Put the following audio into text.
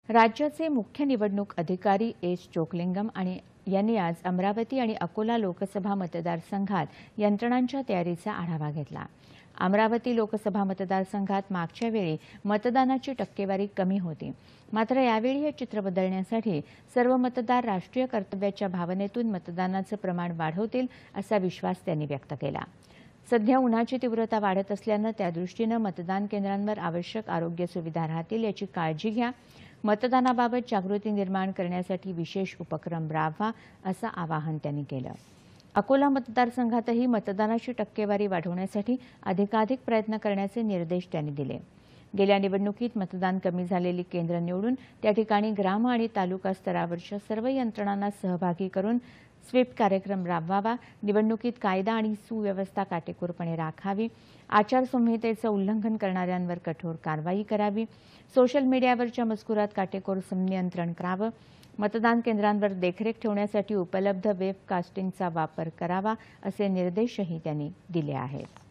राज्याचे मुख्य निवडणूक अधिकारी एस चोकलिंगम यांनी आज अमरावती आणि अकोला लोकसभा मतदारसंघात यंत्रणांच्या तयारीचा आढावा घेतला। अमरावती लोकसभा मतदारसंघात मागच्या वेळी मतदानाची टक्केवारी कमी होती, मात्र यावेळी हे चित्र बदलण्यासाठी सर्व मतदार राष्ट्रीय कर्तव्याच्या भावनेतून मतदानाचं प्रमाण वाढवतील असा विश्वास त्यांनी व्यक्त केला। सध्या उन्हाची तीव्रता वाढत असल्यानं त्यादृष्टीनं मतदान केंद्रांवर आवश्यक आरोग्य सुविधा राहतील याची काळजी घ्या। मतदानाबाबत जागृती निर्माण करण्यासाठी विशेष उपक्रम राबवा असं आवाहन त्यांनी केलं। अकोला मतदारसंघातही मतदानाची टक्केवारी वाढवण्यासाठी अधिकाधिक प्रयत्न करण्याचे निर्देश त्यांनी दिले। गेल्या निवडणुकीत मतदान कमी झालेली केंद्र निवडून त्या ठिकाणी ग्राम आणि तालुका स्तरावरच्या सर्व यंत्रणांना सहभागी करून स्वीप कार्यक्रम राबवावा, निवडणुकीत कायदा आणि सुव्यवस्था काटेकोरपणे राखावी, आचारसंहितेचं उल्लंघन करणाऱ्यांवर कठोर कारवाई करावी, सोशल मीडियावरच्या मजकुरात काटेकोर नियंत्रण करावं, मतदान केंद्रांवर देखरेख ठेवण्यासाठी उपलब्ध वेबकास्टिंगचा वापर करावा असे निर्देशही त्यांनी दिले आहेत।